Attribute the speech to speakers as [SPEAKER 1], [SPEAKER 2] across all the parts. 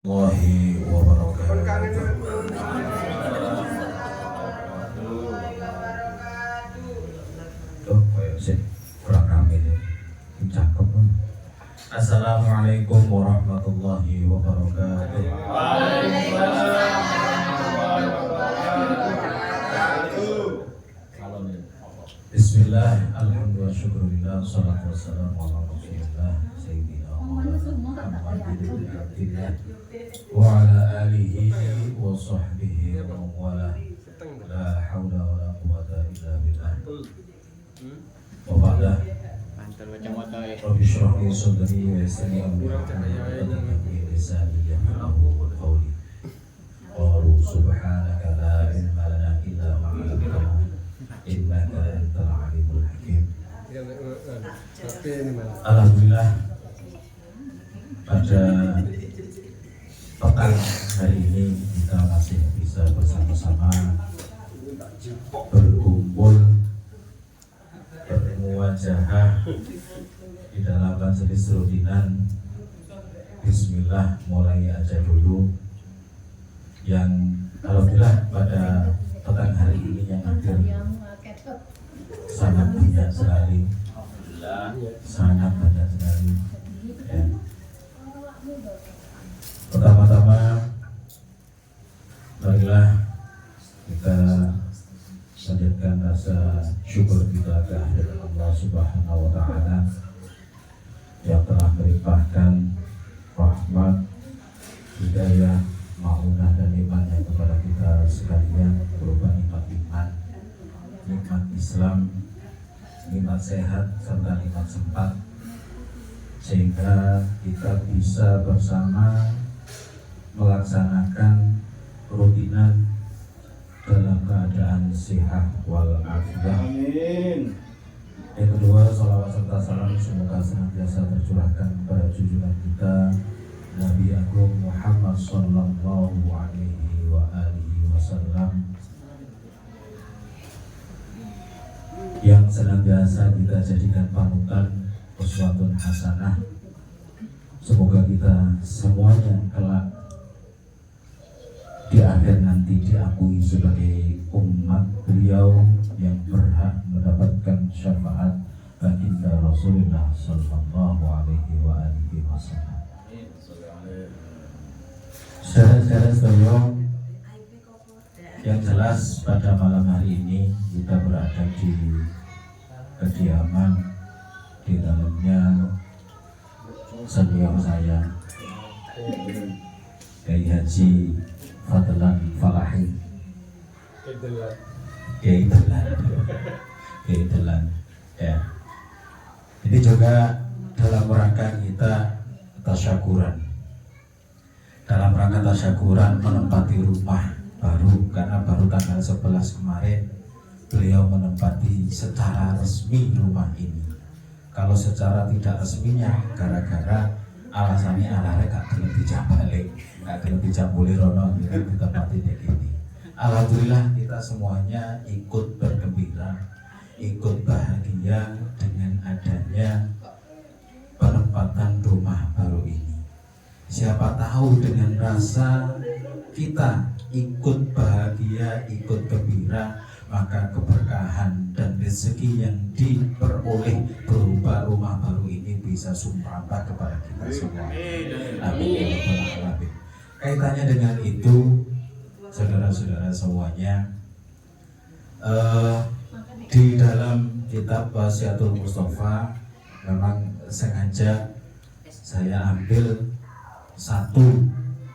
[SPEAKER 1] Warahmatullahi wabarakatuh. Tuh, kayak sih kurang rame deh. Cakep kan? Assalamualaikum warahmatullahi wabarakatuh. Bismillah, alhamdulillah, syukurillah, salatu wassalamu ala rasulillah, sayyidina Muhammadin abdillah wa ala alihi wa sahbihi wa wala la hawla wa la quwata illa billah wa ba'da rabbi shrah li sadri wa yassir li amri wahlul min lisani yafqahu qawli qalu subhanaka la ilma lana illa ma 'allamtana innaka antal alimul hakim. Alhamdulillah, pada petang hari ini kita masih bisa bersama-sama berkumpul bermuwajahah di dalam majelis rudinan. Bismillah, mulai aja dulu. Yang alhamdulillah pada petang hari ini yang hadir sangat banyak sekali, sangat banyak sekali. Ya. Pertama-tama, marilah kita panjatkan rasa syukur kita kehadirat Allah Subhanahu wa Ta'ala yang telah melimpahkan rahmat, hidayah, maunah dan imannya kepada kita sekalian, berupa nikmat iman, nikmat Islam, nikmat sehat, serta nikmat sempat, sehingga kita bisa bersama melaksanakan rutinan dalam keadaan sehat walafiat. Yang kedua, salawat serta salam semoga senantiasa tercurahkan kepada junjungan kita Nabi Agung Muhammad sallallahu alaihi wa alihi wasallam, yang senantiasa kita jadikan panutan, uswatun hasanah. Semoga kita semuanya kelak di akhir nanti diakui sebagai umat beliau yang berhak mendapatkan syafaat baginda Rasulullah sallallahu alaihi wa alihi wasallam. Saudara-saudara sekalian, yang jelas pada malam hari ini kita berada di kediaman, di dalamnya senior saya Kiai Haji Fadlan Falahi, Kiai Delan. Ya. Ini juga dalam rangka kita tasyakuran, dalam rangka tasyakuran menempati rumah baru, karena baru tanggal 11 kemarin beliau menempati secara resmi rumah ini. Kalau secara tidak resminya gara-gara alasannya arahnya gak gelem dijambalik, gak gelem dijambuli rono ditempati dek ini. Alhamdulillah kita semuanya ikut bergembira, ikut bahagia dengan adanya penempatan rumah baru ini. Siapa tahu dengan rasa kita ikut bahagia, ikut gembira, maka keberkahan dan rezeki yang diperoleh berupa rumah baru ini bisa sumrambah kepada kita semua. Amin. Kaitannya dengan itu, saudara-saudara semuanya, di dalam kitab Wasiatul Mustafa memang sengaja saya ambil satu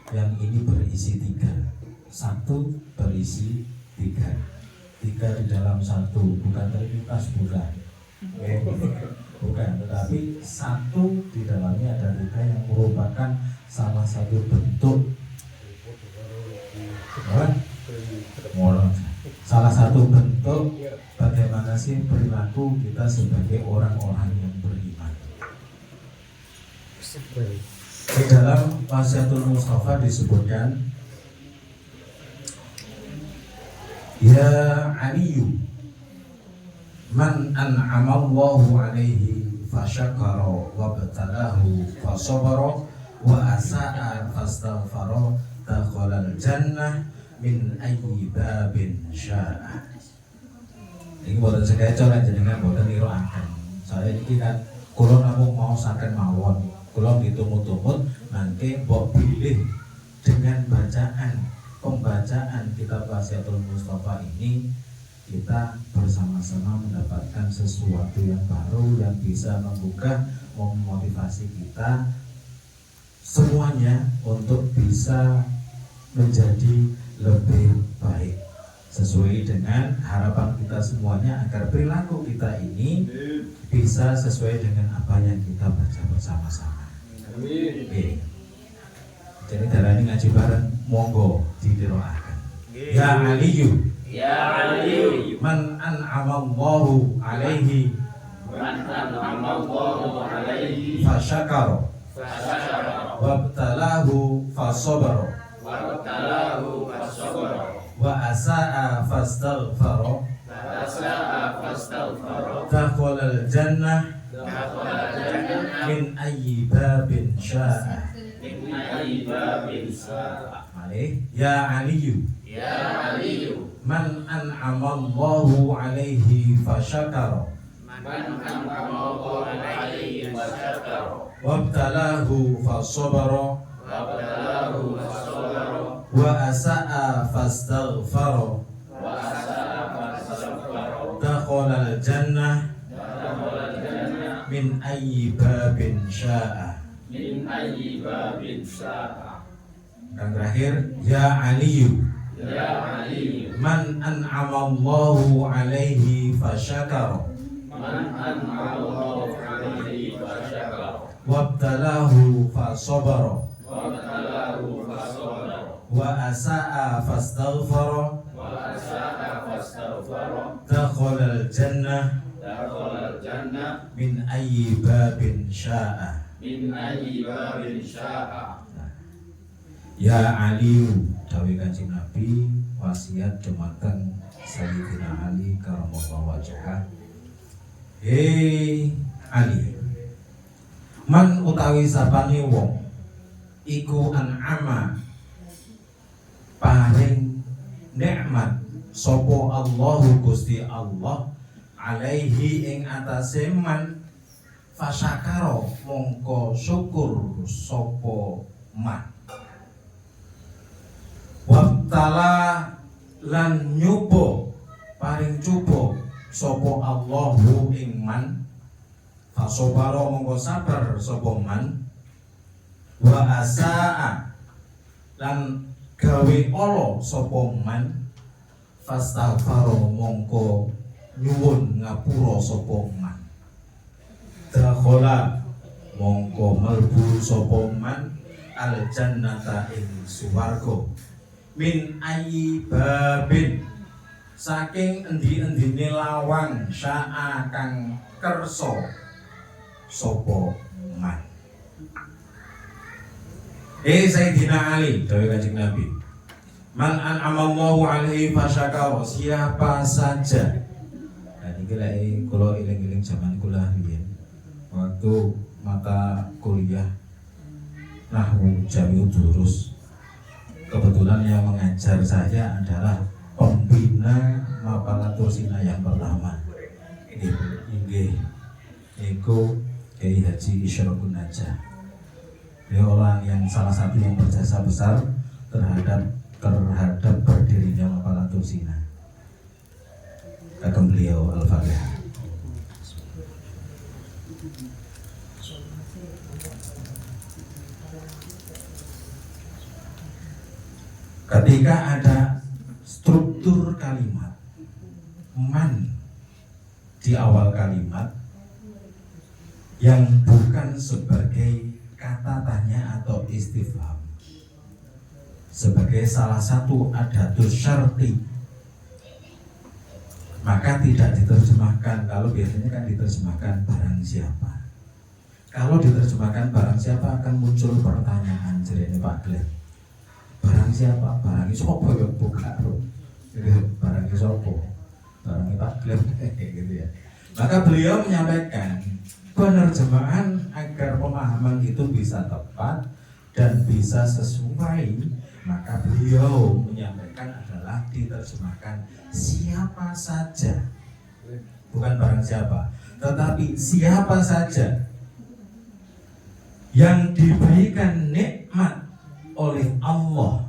[SPEAKER 1] yang ini berisi 3. Satu berisi 3 di dalam satu, bukan trinitas, bukan, bukan, tetapi satu di dalamnya ada 3 yang merupakan salah satu bentuk, salah satu bentuk bagaimana sih perilaku kita sebagai orang-orang yang beriman. Di dalam Wasiatul Mustafa disebutkan, ya Aliyu, man an'amallahu alaihi fasyakara wa batalahu fasabara wa asa'a fastaghfara dakhalal jannah min ayyi babin sya'a. Ini boten sekeco kan jenengan boten niroaken. Saya iki kan kula namung mau saken mawon. Kula ditumut-tumut mangke mbok pilih dengan pembacaan kitab Wasiatul Mustafa ini kita bersama-sama mendapatkan sesuatu yang baru yang bisa membuka, memotivasi kita semuanya untuk bisa menjadi lebih baik sesuai dengan harapan kita semuanya agar perilaku kita ini bisa sesuai dengan apa yang kita baca bersama-sama. Oke. Jadi darani ngaji bareng monggo didoakan. Ya Aliyu,
[SPEAKER 2] ya Aliyu,
[SPEAKER 1] man an'amallahu alaihi fasyakara wabtalahu fasabara wa asa'a fastaghfara dakhalal jannah min ayyi babin sya'a. Ya Aliyu, man an'amallahu alaihi fasyakara wabtalahu fasabara wa asa'a fastaghfara dakhalal jannah min ayyi babin sya'a. Dan terakhir, ya Aliyu, man an'amallahu alaihi fasyakara wabtalahu fasabara wa asa'a fastaghfara dakhalal jannah min ayyi babin sya'a. Ya Aliyu, dawuh Kanjeng Nabi wasiat dumateng Sayyidina Ali karamallahu wajhah. Hei Ali, man utawi sapane wong iku an'ama paring nikmat sapa Allahu Gusti Allah alaihi ing atase man fasyakara mongko syukur sapa man wabtala lan nyoba paring coba sapa Allahu ing man fasobara mongko sabar sapa man wa asaa lan gawe ala sapa man fastaghfara mongko nyuwun ngapura sapa man dakhala mongko mlebu sapa man al jannata ing swarga min ayyi babin saking endi-endine lawang syaa kang kersa sapa man. Sayyidina Ali, dawuh Kanjeng Nabi, man an'amallahu alaihi fasyakara, siapa saja. Nah iki lek kula eling-eling zaman kula riyen waktu mata kuliah nahwu jami'ud durus, kebetulan yang mengajar saya adalah pembina Mapalatur Sina yang pertama. Inggih niku Kiai Haji Isyraqun Najah. Beliau orang yang salah satu yang berjasa besar terhadap berdirinya Mapalatur Sina. Kagem beliau Al-Fatihah. Ketika ada struktur kalimat man di awal kalimat yang bukan sebagai kata tanya atau istifham, sebagai salah satu adatus syarti, maka tidak diterjemahkan. Kalau biasanya kan diterjemahkan barang siapa. Kalau diterjemahkan barang siapa akan muncul pertanyaan jerene Pak Glenn. Barang siapa? Barang sopo ya buka bro. Barang sopo? Barang Pak Glenn gitu ya. Maka beliau menyampaikan penerjemahan agar pemahaman itu bisa tepat dan bisa sesuai, maka beliau menyampaikan adalah diterjemahkan siapa saja, bukan barang siapa, tetapi siapa saja yang diberikan nikmat oleh Allah.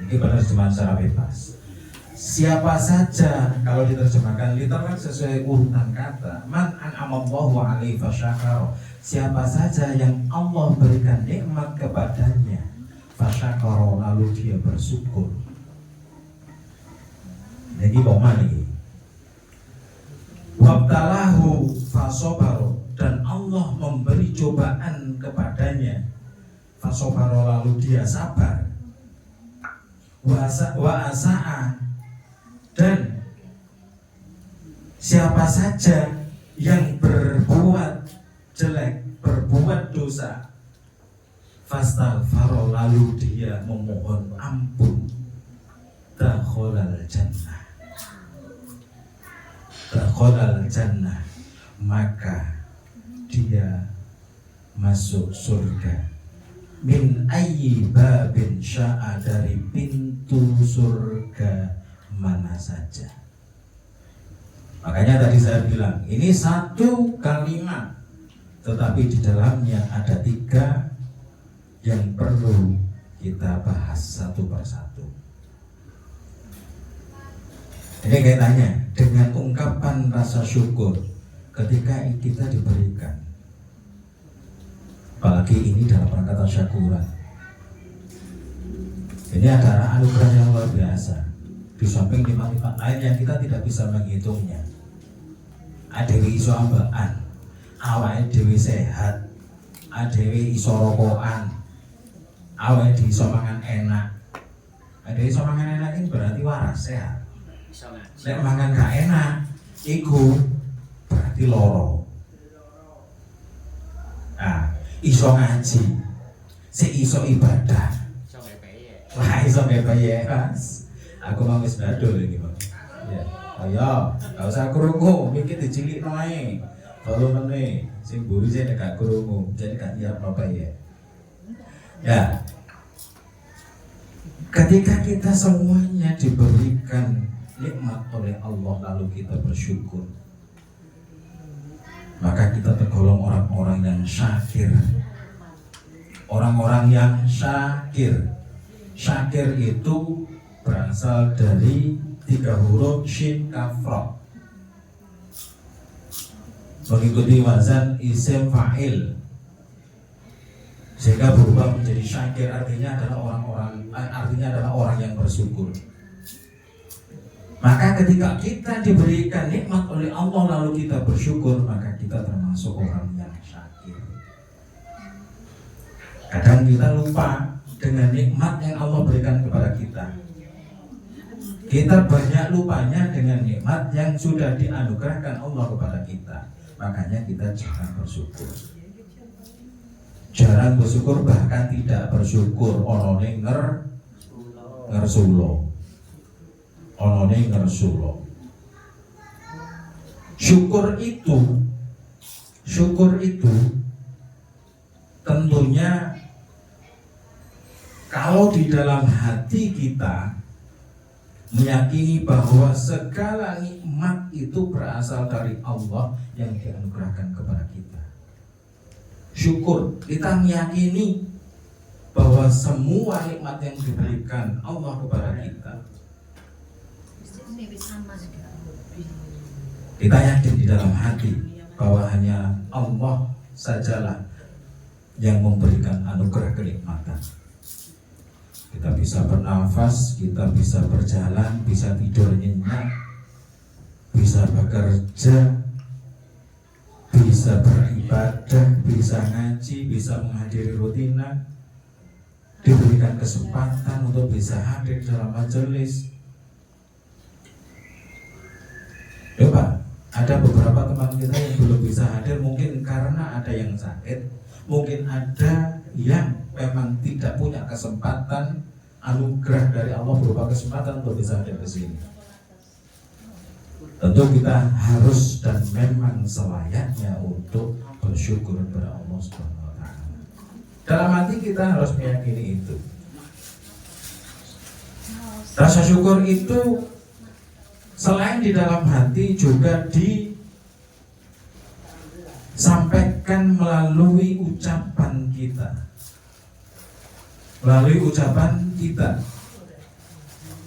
[SPEAKER 1] Ini penerjemahan secara bebas. Siapa saja, kalau diterjemahkan literal sesuai urutan kata, man an'amallahu alaihi fasyakara, siapa saja yang Allah berikan nikmat kepadanya, fasyakara, lalu dia bersyukur. Jadi bagaimana ini? Wabtalahu fasobaro, dan Allah memberi cobaan kepadanya, fasobaro, lalu dia sabar. Wa asa'a, dan siapa saja yang berbuat jelek, berbuat dosa, fastaghfara, lalu dia memohon ampun, dakhalal jannah, dakhalal jannah, maka dia masuk surga. Min ayyi babin sya'a, dari pintu surga mana saja. Makanya tadi saya bilang ini satu kalimat, tetapi di dalamnya ada 3 yang perlu kita bahas satu persatu. Ini kaitannya dengan ungkapan rasa syukur ketika kita diberikan, apalagi ini dalam rangka tasyakuran. Ini adalah anugerah yang luar biasa. Di samping nikmat-nikmat lain yang kita tidak bisa menghitungnya. Adewi iso ambaan, awake dhewe sehat, adewi iso rokokan, awake dhewe iso mangan enak. Adewi iso mangan enak ini berarti waras, sehat. Nek mangan gak enak, iku berarti loro. Nah, iso ngaji, iso ibadah, iso ngepeye, Mas. Aku mau wis badul iki, Bang. Ya. Ayo, gak usah krungu, mikir dicilik noe. Kalau meneh sing mburi sing gak krungu, jadi gak nyiap apa ya. Ya. Ketika kita semuanya diberikan nikmat oleh Allah lalu kita bersyukur, maka kita tergolong orang-orang yang syakir. Orang-orang yang syakir. Syakir itu berasal dari 3 huruf shin kaf ra, mengikuti wazan isim fa'il, sehingga berubah menjadi syakir, artinya adalah orang yang bersyukur. Maka ketika kita diberikan nikmat oleh Allah lalu kita bersyukur, maka kita termasuk orang yang syakir. Kadang kita lupa dengan nikmat yang Allah berikan kepada kita. Kita banyak lupanya dengan nikmat yang sudah dianugerahkan Allah kepada kita. Makanya kita jarang bersyukur. Jarang bersyukur, bahkan tidak bersyukur. Onone ngersulo. Onone ngersulo. Syukur itu tentunya kalau di dalam hati kita meyakini bahwa segala nikmat itu berasal dari Allah yang dianugerahkan kepada kita. Syukur, kita meyakini bahwa semua nikmat yang diberikan Allah kepada kita. Kita yakin di dalam hati bahwa hanya Allah sajalah yang memberikan anugerah kenikmatan. Kita bisa bernafas, kita bisa berjalan, bisa tidur nyenyak, bisa bekerja, bisa beribadah, bisa ngaji, bisa menghadiri rutinan, diberikan kesempatan untuk bisa hadir dalam majelis. Coba, ada beberapa teman kita yang belum bisa hadir, mungkin karena ada yang sakit, mungkin ada yang memang tidak punya kesempatan, anugerah dari Allah berupa kesempatan untuk bisa hadir ke sini. Tentu kita harus dan memang selayaknya untuk bersyukur kepada Allah Subhanahu wa taala. Dalam hati kita harus meyakini itu. Rasa syukur itu selain di dalam hati juga disampaikan melalui ucapan kita. Melalui ucapan kita.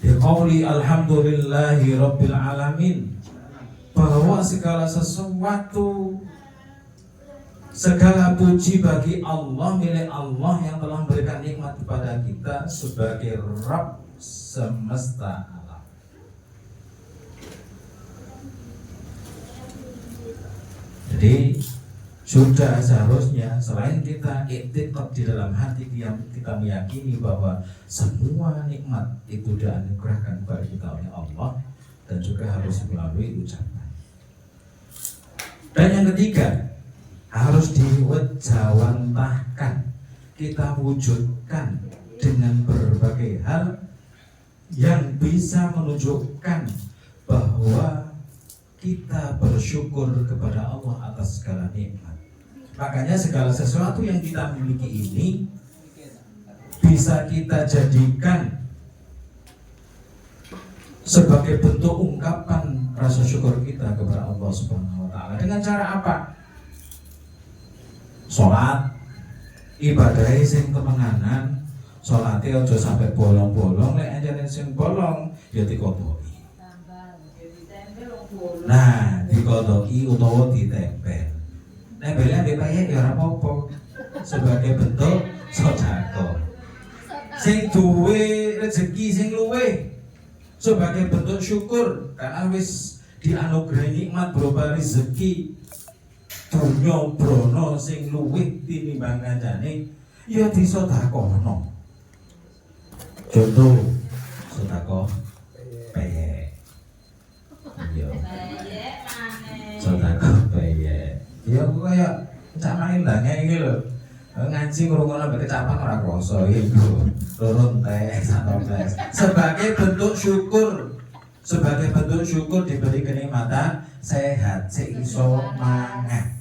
[SPEAKER 1] Biqauli alhamdulillahi rabbil alamin, bahwa segala sesuatu, segala puji bagi Allah, milik Allah yang telah memberikan nikmat kepada kita sebagai Rabb semesta alam. Jadi sudah seharusnya selain kita iktikad di dalam hati kita meyakini bahwa semua nikmat itu dianugerahkan kepada kita oleh Allah, dan juga harus melalui ucapan. Dan yang ketiga, harus diwejawantahkan, kita wujudkan dengan berbagai hal yang bisa menunjukkan bahwa kita bersyukur kepada Allah atas segala nikmat. Makanya segala sesuatu yang kita miliki ini bisa kita jadikan sebagai bentuk ungkapan rasa syukur kita kepada Allah Subhanahu wa taala. Dengan cara apa? Salat, ibadahnya sing kemenangan, salatnya aja sampai bolong-bolong, lek anjene sing bolong ya dikodhoki. Nah, dikodhoki utawa ditempel. Nempelnya ambek payek ya ora apa-apa, sebagai bentuk sedekah. Sing duwe rezeki sing luwih sebagai bentuk syukur karena wis dianugerahi nikmat berupa rezeki dunya brana sing luwih tinimbang kancane, ya disedekahno. Contoh sedekah peyek. Iya. Sedekah peyek. Ya kaya cak main ndangnya iki lho. Ngaji ngrungokno mbek kecapan ora krasa iki lho. Turun teh santones. Sebagai bentuk syukur. Sebagai bentuk syukur diberi kenikmatan sehat, sing iso mangan.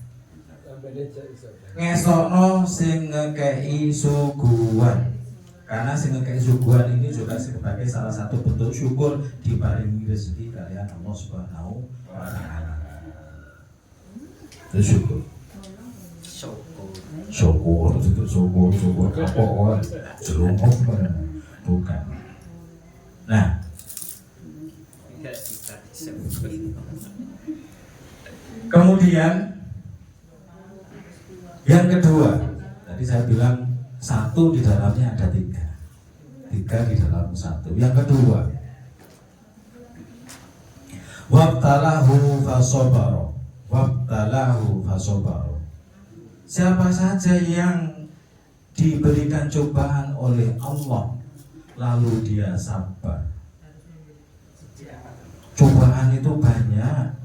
[SPEAKER 1] Ngesokno sing ngekei suguhan. Karena sing ngekei suguhan ini juga sebagai salah satu bentuk syukur diparingi rezeki kalian Allah Subhanahu wa taala. Syukur. Syukur itu syukur apa ora jelungkup bukan. Nah, kemudian yang kedua, tadi saya bilang satu di dalamnya ada tiga di dalam satu. Yang kedua, wabtalahu fasobaro. Siapa saja yang diberikan cobaan oleh Allah lalu dia sabar. Cobaan itu banyak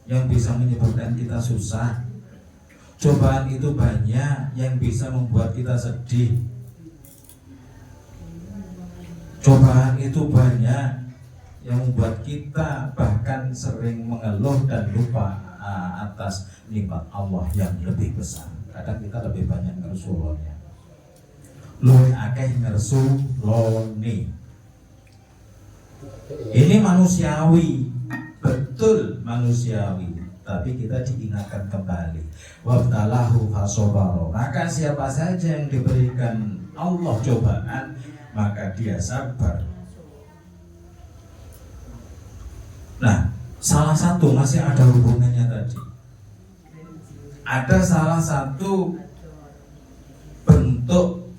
[SPEAKER 1] yang bisa menyebabkan kita susah. Cobaan itu banyak yang bisa membuat kita sedih. Cobaan itu banyak yang membuat kita bahkan sering mengeluh dan lupa atas nikmat Allah yang lebih besar. Kadang kita lebih banyak ngersulonnya, luwih akeh ngersuloni. Ini manusiawi, betul manusiawi, tapi kita diingatkan kembali. Wabtalahu fasobaro. Maka siapa saja yang diberikan Allah cobaan, maka dia sabar. Nah, salah satu masih ada hubungannya tadi. Ada salah satu bentuk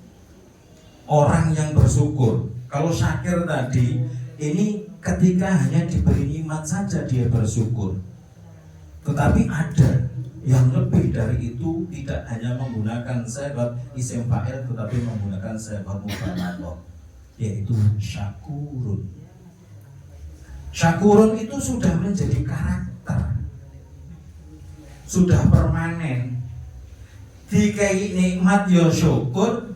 [SPEAKER 1] orang yang bersyukur. Kalau syakir tadi, ini ketika hanya diberi nikmat saja dia bersyukur. Tetapi ada yang lebih dari itu, tidak hanya menggunakan sifat isim fa'il tetapi menggunakan sifat mubalaghah, yaitu syakurun. Syakurun itu sudah menjadi karakter, sudah permanen. Dikai nikmat ya syukur,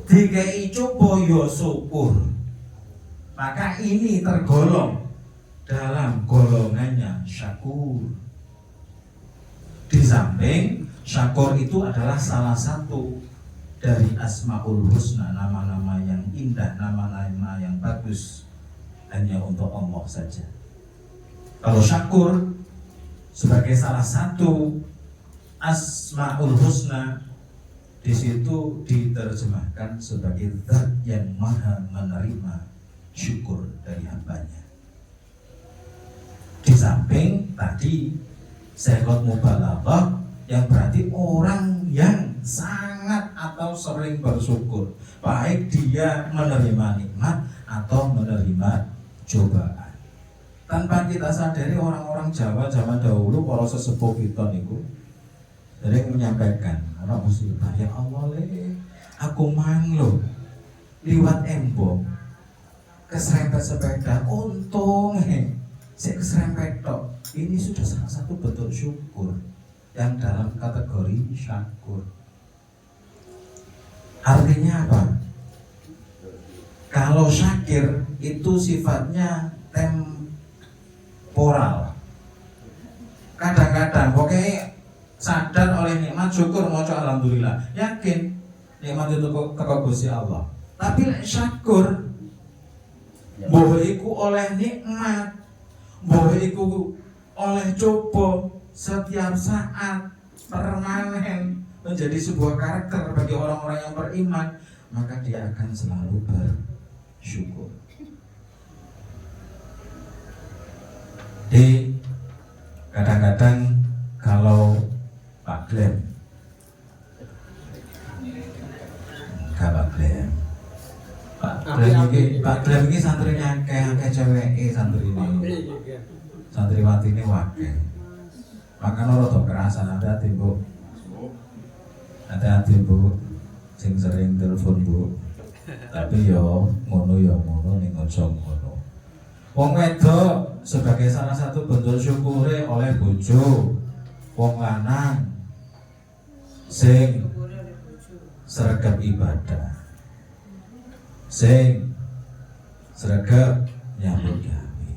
[SPEAKER 1] dikai coba ya syukur. Maka ini tergolong dalam golongannya syakur. Di samping Syakur itu adalah salah satu dari Asmaul Husna, nama-nama yang indah, nama-nama yang bagus hanya untuk Allah saja. Kalau syakur sebagai salah satu Asmaul Husna, di situ diterjemahkan sebagai zat yang maha menerima syukur dari hambanya. Di samping tadi Sekot Mubalaghah yang berarti orang yang sangat atau sering bersyukur, baik dia menerima nikmat atau menerima cobaan. Tanpa kita sadari orang-orang Jawa zaman dahulu, para sesepuh kita niku sering menyampaikan, ana musibah, ya Allah aku manglo liwat embong keserempet sepeda, untung saya keserempet tok. Ini sudah salah satu bentuk syukur yang dalam kategori syakur. Artinya apa? Kalau syakir itu sifatnya temporal. Kadang-kadang pokoknya sadar oleh nikmat, syukur, maca alhamdulillah, yakin nikmat itu teko Gusti Allah. Tapi syakur mbuh iku oleh nikmat, mbuh iku oleh coba setiap saat, permanen, menjadi sebuah karakter bagi orang-orang yang beriman, maka dia akan selalu bersyukur. Jadi kadang-kadang kalau Pak Glenn, Pak Glenn ini santrinya kayak cewek santri ini, santriwati ini wakil. Makanya rada kerasan, hati-hati Bu. Hati-hati Bu, sing sering telepon Bu. Tapi yo ngono ning aja ngono. Wong wedok sebagai salah satu bentuk syukure oleh bojo, wong lanang sing sregep ibadah, sing sregep nyambut gawe,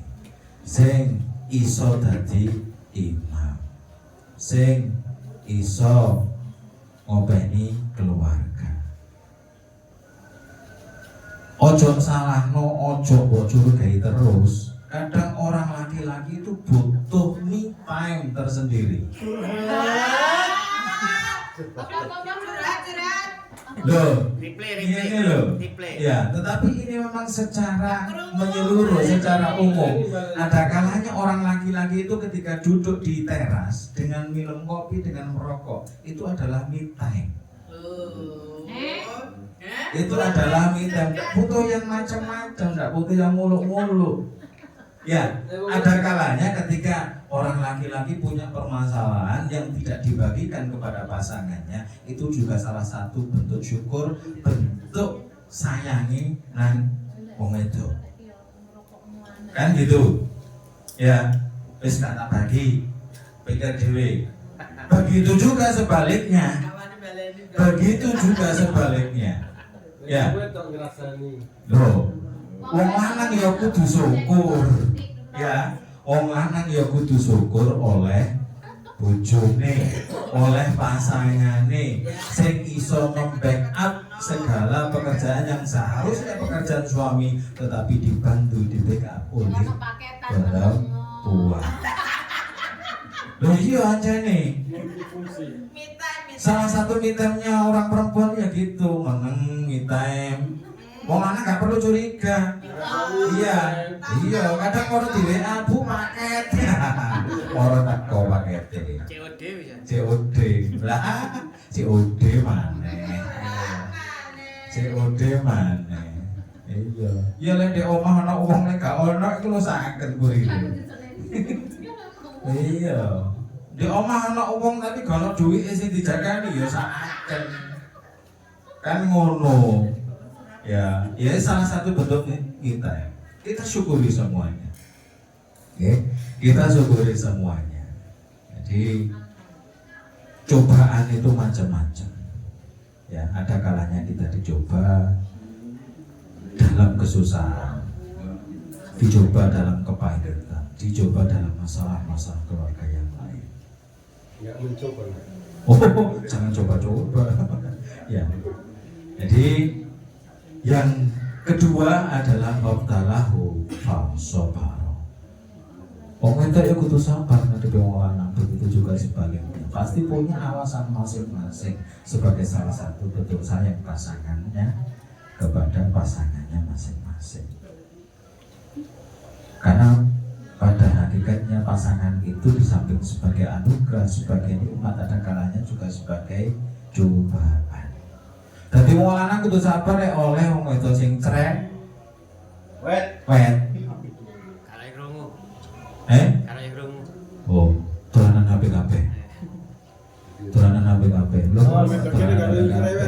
[SPEAKER 1] sing iso dadi imam, sing iso ngopeni keluarga. Ojo salahno, ojo mbok curigai terus. Kadang orang laki-laki itu butuh me time tersendiri. Loh, ini loh. Ya, tetapi ini memang secara menyeluruh, secara umum. Ada kalanya orang laki-laki itu ketika duduk di teras dengan minum kopi, dengan merokok, itu adalah me time. Itu adalah me time. Tidak butuh yang macam-macam, tidak butuh yang muluk-muluk. Ya, ada kalanya ketika orang laki-laki punya permasalahan yang tidak dibagikan kepada pasangannya, itu juga salah satu bentuk syukur, bentuk sayangi nang wong wedok. Kan gitu. Ya, wis gak tak bagi, pikir dhewe. Begitu juga sebaliknya. Begitu juga sebaliknya. Ya. Loh, wong lanang ya kudu syukur. Ya, wong lanang ya kudu syukur oleh bojone, oleh pasangane sing iso nge-backup segala pekerjaan yang seharusnya pekerjaan suami, tetapi dibantu di backup oleh perempuan. Loh iya aja nih. Salah satu me time-nya orang perempuan ya gitu, meneng me time. Wong lanang gak perlu curiga. Iya, kadang orang di WA Bu paket. Orang tak kau paket. COD. Lah, COD mana? COD mana? Iya. Ya lek di omah ana wong lek gak ono iku lho saged burine. Iya. Di omah ana wong tapi gak ono duwike sing dijagani ya saged. Kan ngono. Ya salah satu bentuk kita ya. Kita syukuri semuanya. Oke, kita syukuri semuanya. Jadi cobaan itu macam-macam. Ya, ada kalanya kita dicoba dalam kesusahan, dicoba dalam kepahitan, dicoba dalam masalah-masalah keluarga yang lain.
[SPEAKER 3] Enggak mencoba.
[SPEAKER 1] Oh, jangan coba-coba. Ya. Jadi yang kedua adalah wabtalahu fasabara. Wong itu ya kudu sabar ngadepi wong lanang, begitu juga sebaliknya. Pasti punya alasan masing-masing sebagai salah satu bentuk sayang pasangannya kepada pasangannya masing-masing. Karena pada hakikatnya pasangan itu di samping sebagai anugerah, sebagai nikmat, ada kalanya juga sebagai cobaan. Dadi wong lanang kudu sabar oleh wong wedok sing cerek. Wet.
[SPEAKER 2] Kalai krungu. Kalai krungu.
[SPEAKER 1] Oh, dolanan HP. Dolanan HP. Lho, dolanan HP.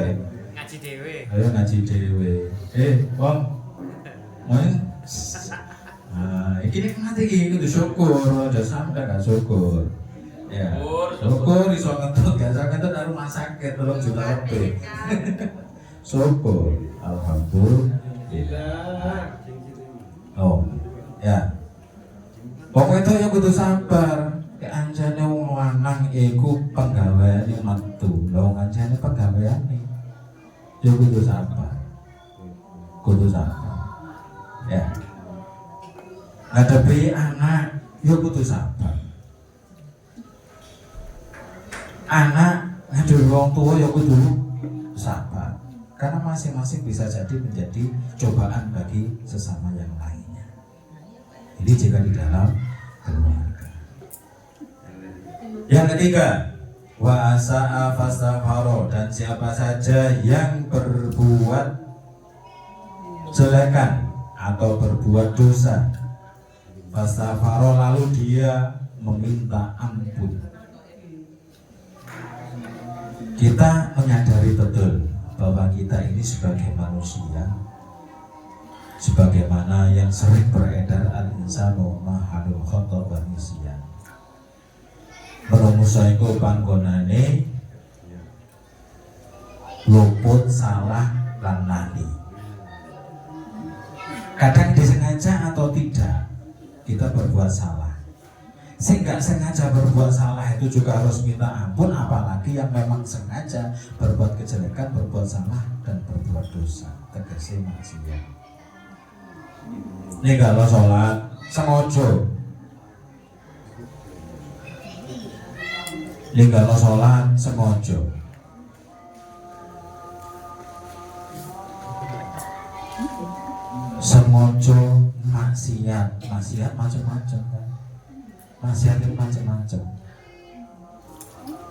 [SPEAKER 2] Ngaji dhewe.
[SPEAKER 1] Ayo ngaji dhewe. Wong. Main. Nah, iki mati iki kudu syukur, aja sampe gak syukur. Ya. Syukur iso ngentut, gak iso ngentut nang rumah sakit 3 juta lebih. Syukur, alhamdulillah. Oh, ya. Pokoknya itu yang kudu sabar. Anjane wong lanang iku penggaweane metu. Lah wong anjane penggaweane. Ya kudu sabar. Kudu sabar. Ya. Ngadepi anak ya kudu sabar. Anak ngadepi wong tua ya kudu sabar. Karena masing-masing bisa jadi menjadi cobaan bagi sesama yang lainnya. Jadi jika di dalam keluarga. Yang ketiga, wa asa'a fastaghfara, dan siapa saja yang berbuat jelekan atau berbuat dosa, fastaghfara, lalu dia meminta ampun. Kita menyadari betul bahwa kita ini sebagai manusia, sebagaimana yang sering beredar al-insanu mahalul khata wa nisyan. Menungso iku panggonane luput, salah lan lali. Kadang disengaja atau tidak kita berbuat salah. Sing gak sengaja berbuat salah itu juga harus minta ampun, apalagi yang memang sengaja berbuat kejelekan, berbuat salah dan berbuat dosa, tegese maksiat. Ini kalau sholat sengaja, ini kalau sholat sengaja, sengaja maksiat macam-macam kan. Maksiat itu macam-macam.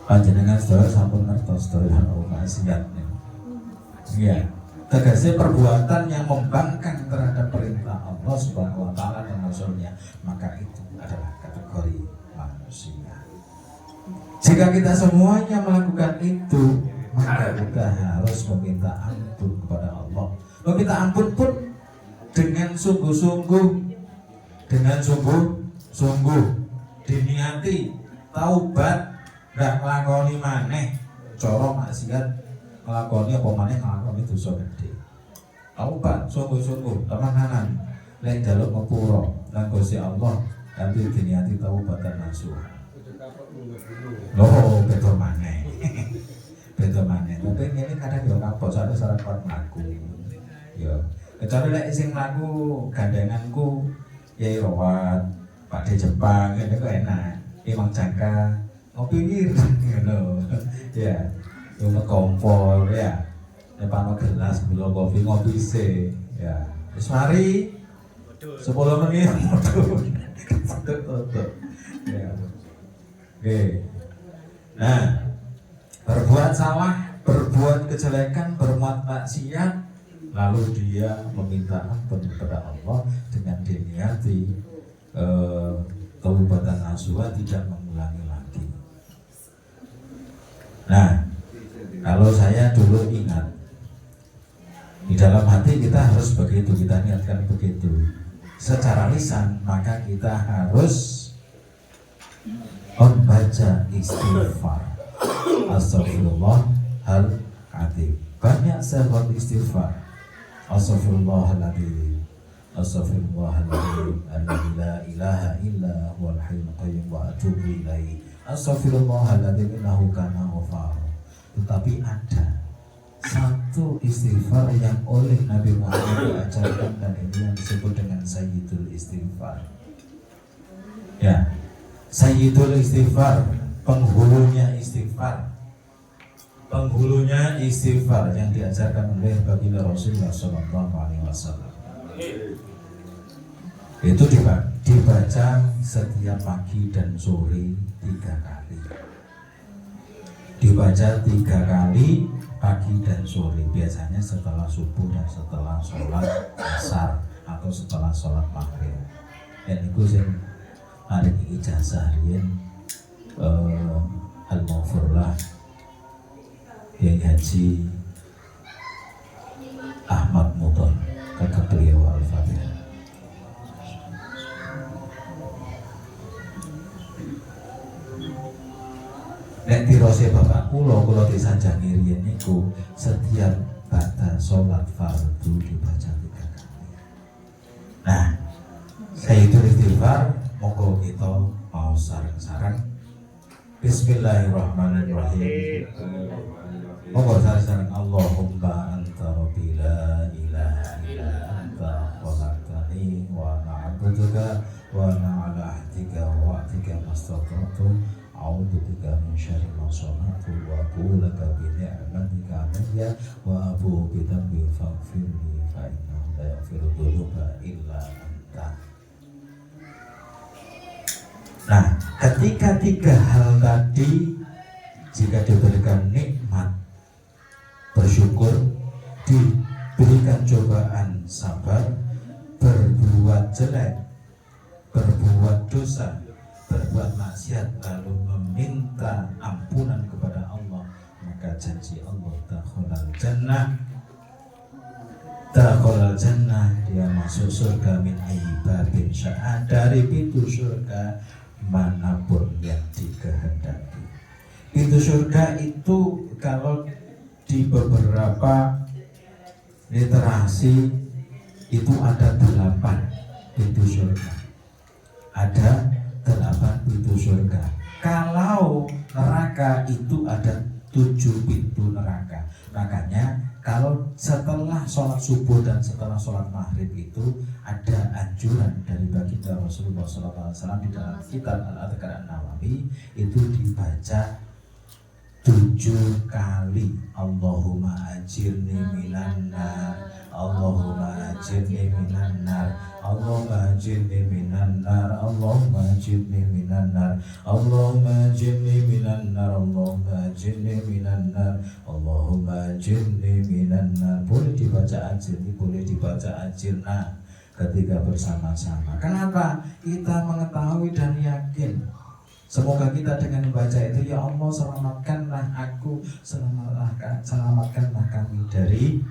[SPEAKER 1] Panjenengan sedaya sampun ngertos sedaya maksiat. Iya, tegese perbuatan yang membangkang terhadap perintah Allah Subhanahu wa taala dan Rasulnya, maka itu adalah kategori manusia. Jika kita semuanya melakukan itu, maka kita harus meminta ampun kepada Allah. Meminta ampun pun dengan sungguh-sungguh, diniati taubat, gak nglakoni maneh cara maksiat, nglakoni apa maneh nglakoni dosa gede. Taubat sungguh-sungguh teman-teman lek njaluk ngapura lan Gusti Allah kanthi diniati taubatan nasuha. Loh, beda maneh. Beda maneh. Tapi ngene kadang yo kapok soalnya syarat kuat mlaku. Yo, kecuali lek sing mlaku gandenganku Yai Rawat, Pak di Jepang, itu enak. Imam Jangka, ngopi wir, gitu. Ya, rumah kompor, ya. Depan gelas, gula kopi, ngopi se, ya. Terus mari, 10 menit, tutup. Ya. Oke. Nah, berbuat salah, berbuat kejelekan, berbuat maksiat, lalu dia meminta ampun kepada Allah dengan diniati taubatan nasuha, tidak mengulangi lagi. Nah, kalau saya dulu ingat, di dalam hati kita harus begitu, kita niatkan begitu. Secara lisan, maka kita harus membaca istighfar. Astaghfirullahaladzim. Banyak sahabat istighfar. Astaghfirullahaladzim. Astaghfirullahaladzim, alladzi la ilaha illa huwal hayyul qayyum wa atubu ilaihi. Astaghfirullahaladzim innahu kana ghafara. Tetapi ada satu istighfar yang oleh Nabi Muhammad diajarkan, dan ini yang disebut dengan Sayyidul Istighfar. Ya, Sayyidul Istighfar, penghulunya istighfar. Penghulunya istighfar yang diajarkan oleh baginda Rasulullah SAW. Itu dibaca setiap pagi dan sore 3 kali. Dibaca 3 kali pagi dan sore, biasanya setelah subuh dan setelah sholat asar atau setelah sholat maghrib. Dan itu yang hari ini ijazah riyen al-maghfurlah Yai Haji Ahmad Muton, kakak beliau. Al-Fatihah. Nek tirose bapak kula disanjangi riyen niku setiap ba'da sholat fardu dibaca 3 kali. Nah, Sayyidul Istighfar monggo kita mau sareng-sareng. Bismillahirrahmanirrahim. Monggo sareng-sareng. Allahumma anta rabbi la ilaha illa anta khalaqtani wa ana 'abduka wa ana 'ala ahdika wa wa'dika mastata'tu. A'udzu bika min syarri ma sana'tu wa aqulu laka bi ni'matika 'alayya wa abu bi dhanbi faghfirli fa innahu la yaghfiru dzunuba illa anta. Nah, ketika 3 hal tadi jika diberikan nikmat bersyukur, diberikan cobaan sabar, berbuat jelek, berbuat dosa, berbuat maksiat, lalu meminta ampunan kepada Allah, maka janji Allah dakhalal jannah, dia masuk surga min ayyibabin sya'a, dari pintu surga manapun yang dikehendaki. Pintu surga itu kalau di beberapa literasi itu ada 8 pintu surga. Ada 8 pintu surga. Kalau neraka itu ada 7 pintu neraka. Makanya kalau setelah sholat subuh dan setelah sholat maghrib itu ada anjuran dari baginda Rasulullah SAW di dalam kitab Al-Adhkar An-Nawawi, itu dibaca 7 kali. Allahumma ajirni minan nar, Allahumma ajirni minan nar, Allahumma ajirni minan nar, Allahumma ajirni minan nar, Allahumma ajirni minan nar, Allahumma ajirni minan nar, Allahumma ajirni minan nar. Boleh dibaca ajirni, boleh dibaca ajirna ketika bersama-sama. Kenapa? Kita mengetahui dan yakin, semoga kita dengan membaca itu, ya Allah selamatkanlah aku, selamatkanlah kami dari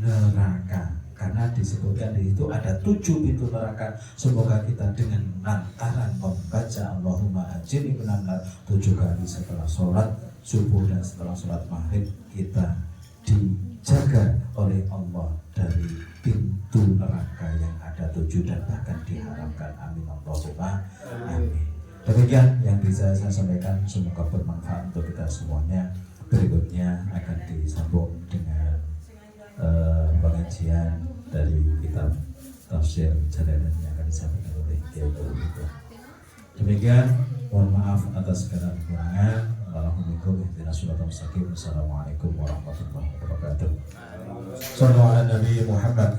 [SPEAKER 1] neraka. Karena disebutkan di situ ada 7 pintu neraka. Semoga kita dengan lantaran membaca Allahumma ajirni minan nar 7 kali setelah sholat subuh dan setelah sholat maghrib, kita dijaga oleh Allah dari pintu neraka yang ada 7 dan bahkan diharamkan. Amin Allahumma amin. Demikian yang bisa saya sampaikan, semoga bermanfaat untuk kita semuanya. Berikutnya akan disambung dengan pengajian dari kitab tafsir Jalalain yang akan disampaikan oleh Kiai Baru. Demikian, mohon maaf atas segala kekurangan. Assalamualaikum warahmatullahi wabarakatuh. Sallallahu alaihi Nabi Muhammad.